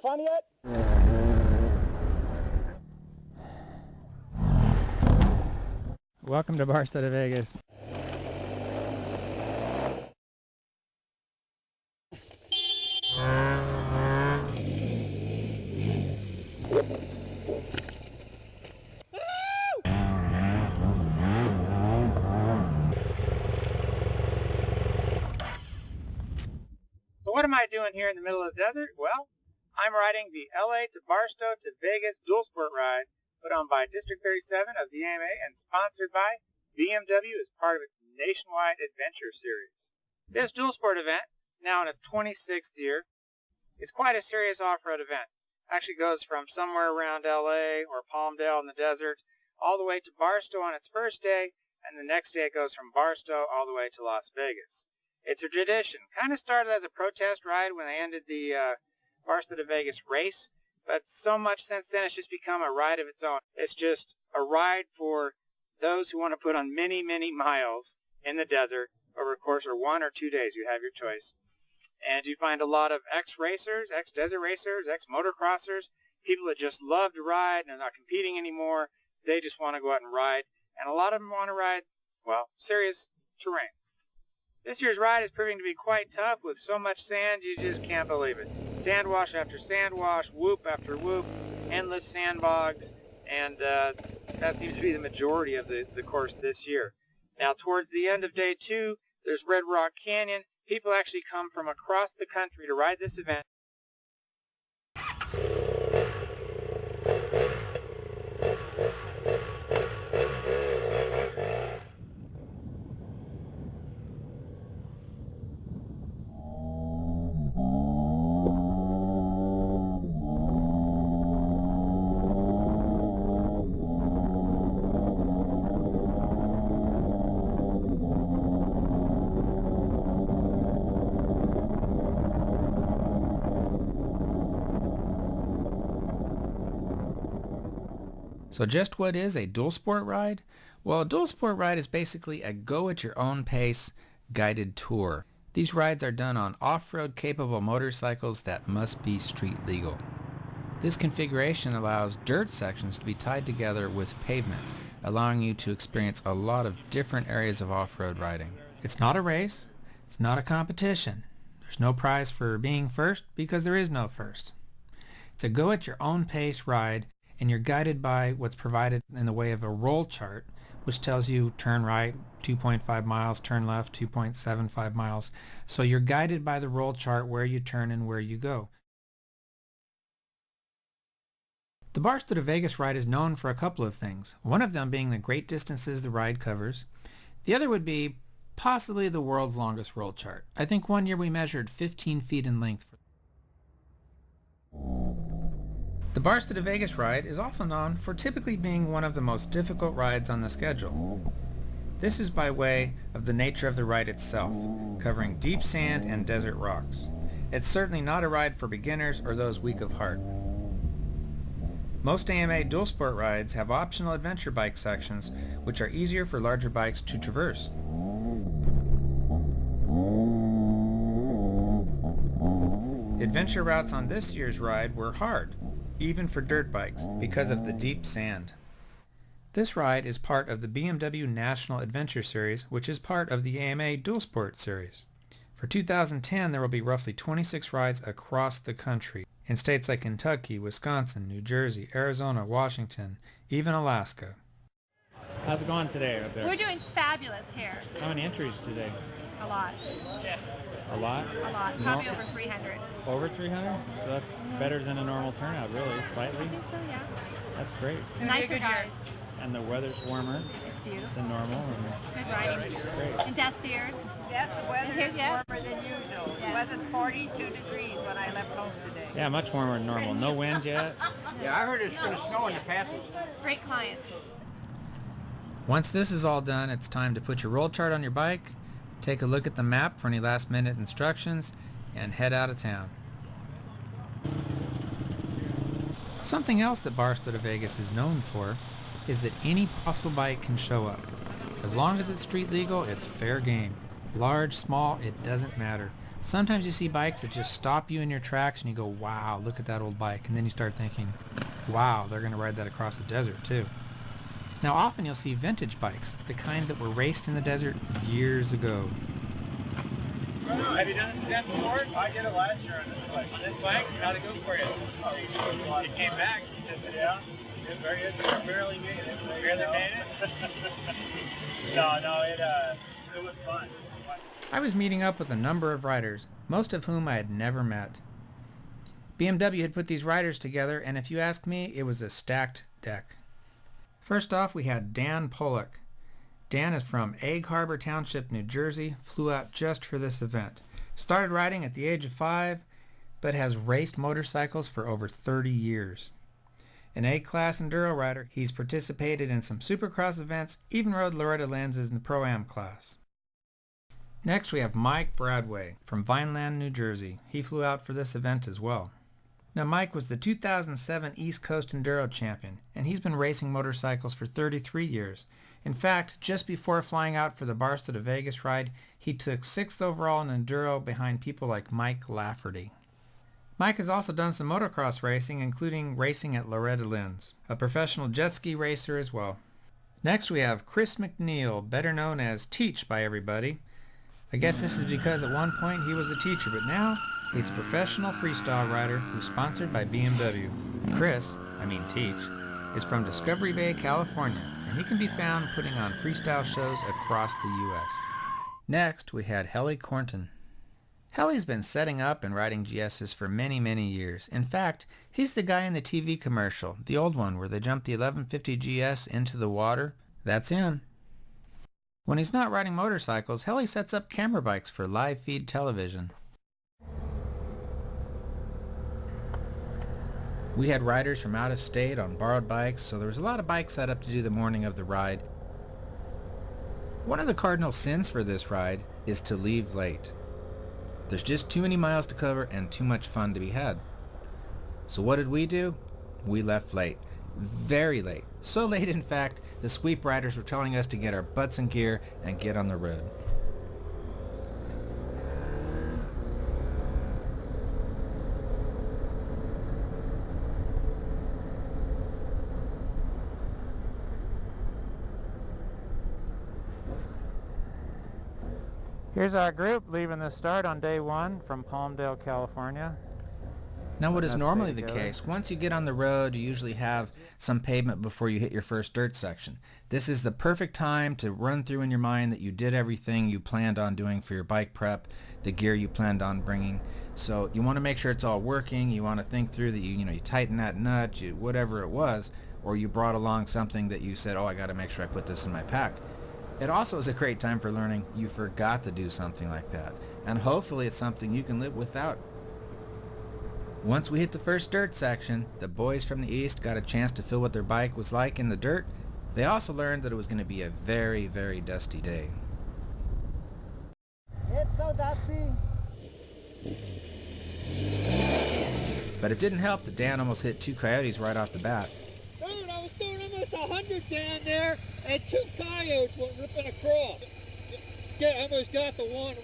fun yet? Welcome to Barstow to Vegas. So what am I doing here in the middle of the desert? Well, I'm riding the LA to Barstow to Vegas dual sport ride put on by District 37 of the AMA and sponsored by BMW as part of its nationwide adventure series. This dual sport event, now in its 26th year, is quite a serious off-road event. Actually goes from somewhere around LA or Palmdale in the desert all the way to Barstow on its first day, and the next day it goes from Barstow all the way to Las Vegas. It's a tradition. Kind of started as a protest ride when they ended the Barstow to Vegas race, but so much since then it's just become a ride of its own. It's just a ride for those who want to put on many, many miles in the desert over a course of 1 or 2 days. You have your choice. And you find a lot of ex-racers, ex-desert racers, ex-motocrossers, people that just love to ride and are not competing anymore. They just want to go out and ride. And a lot of them want to ride, well, serious terrain. This year's ride is proving to be quite tough with so much sand you just can't believe it. Sandwash after sandwash, whoop after whoop, endless sandbogs, and that seems to be the majority of the course this year. Now towards the end of day 2, there's Red Rock Canyon. People actually come from across the country to ride this event. So just what is a dual sport ride? Well, a dual sport ride is basically a go-at-your-own-pace guided tour. These rides are done on off-road capable motorcycles that must be street legal. This configuration allows dirt sections to be tied together with pavement, allowing you to experience a lot of different areas of off-road riding. It's not a race. It's not a competition. There's no prize for being first because there is no first. It's a go-at-your-own-pace ride, and you're guided by what's provided in the way of a roll chart, which tells you turn right 2.5 miles, turn left 2.75 miles. So you're guided by the roll chart where you turn and where you go. The Barstow to Vegas ride is known for a couple of things, one of them being the great distances the ride covers. The other would be possibly the world's longest roll chart. I think one year we measured 15 feet in length. The Barstow to Vegas ride is also known for typically being one of the most difficult rides on the schedule. This is by way of the nature of the ride itself, covering deep sand and desert rocks. It's certainly not a ride for beginners or those weak of heart. Most AMA dual sport rides have optional adventure bike sections, which are easier for larger bikes to traverse. The adventure routes on this year's ride were hard, even for dirt bikes, because of the deep sand. This ride is part of the BMW National Adventure Series, which is part of the AMA Dual Sport Series. For 2010, there will be roughly 26 rides across the country, in states like Kentucky, Wisconsin, New Jersey, Arizona, Washington, even Alaska. How's it going today up there? We're doing fabulous here. How many entries today? A lot. A lot? A lot. Probably over 300. Over 300? So that's better than a normal turnout, really, slightly. I think so, yeah. That's great. Nicer guys. And the weather's warmer It's beautiful. than normal. Good riding. Great. And dustier. Yes, the weather is Yeah. warmer than usual. Yeah. It wasn't 42 degrees when I left home today. Yeah, much warmer than normal. No wind yet. Yeah, I heard it's going to snow in the passes. Great clients. Once this is all done, it's time to put your roll chart on your bike, take a look at the map for any last minute instructions, and head out of town. Something else that Barstow to Vegas is known for is that any possible bike can show up. As long as it's street legal, it's fair game. Large, small, it doesn't matter. Sometimes you see bikes that just stop you in your tracks and you go, wow, look at that old bike. And then you start thinking, wow, they're going to ride that across the desert too. Now often you'll see vintage bikes, the kind that were raced in the desert years ago. Have you done this again before? I did it last year on this bike. On this bike? How'd it go for you? Oh, it came back. Yeah. It barely made it. Barely made it? No, it was fun. I was meeting up with a number of riders, most of whom I had never met. BMW had put these riders together, and if you ask me, it was a stacked deck. First off, we had Dan Polak. Dan is from Egg Harbor Township, New Jersey, flew out just for this event. Started riding at the age of 5, but has raced motorcycles for over 30 years. An A-class enduro rider, he's participated in some supercross events, even rode Loretta Lynn's in the Pro-Am class. Next we have Mike Bradway from Vineland, New Jersey. He flew out for this event as well. Now Mike was the 2007 East Coast Enduro Champion, and he's been racing motorcycles for 33 years. In fact, just before flying out for the Barstow to Vegas ride, he took 6th overall in Enduro behind people like Mike Lafferty. Mike has also done some motocross racing, including racing at Loretta Lynn's, a professional jet ski racer as well. Next we have Chris McNeil, better known as Teach by everybody. I guess this is because at one point he was a teacher, but now he's a professional freestyle rider who's sponsored by BMW. Teach, is from Discovery Bay, California, and he can be found putting on freestyle shows across the U.S. Next, we had Helli Kornton. Helli's been setting up and riding GS's for many, many years. In fact, he's the guy in the TV commercial, the old one where they jumped the 1150 GS into the water. That's him. When he's not riding motorcycles, Helli sets up camera bikes for live feed television. We had riders from out of state on borrowed bikes, so there was a lot of bikes set up to do the morning of the ride. One of the cardinal sins for this ride is to leave late. There's just too many miles to cover and too much fun to be had. So what did we do? We left late. Very late. So late, in fact, the sweep riders were telling us to get our butts in gear and get on the road. Here's our group leaving the start on day 1 from Palmdale, California. Now what is normally the case, once you get on the road, you usually have some pavement before you hit your first dirt section. This is the perfect time to run through in your mind that you did everything you planned on doing for your bike prep, the gear you planned on bringing. So you want to make sure it's all working. You want to think through that you tighten that nut, whatever it was, or you brought along something that you said, oh, I got to make sure I put this in my pack. It also is a great time for learning you forgot to do something like that, and hopefully it's something you can live without. Once we hit the first dirt section, the boys from the east got a chance to feel what their bike was like in the dirt. They also learned that it was going to be a very, very dusty day. It's so dusty. But it didn't help that Dan almost hit 2 coyotes right off the bat. Dude, I was doing almost 100 down there, and 2 coyotes went ripping across. I almost got the one.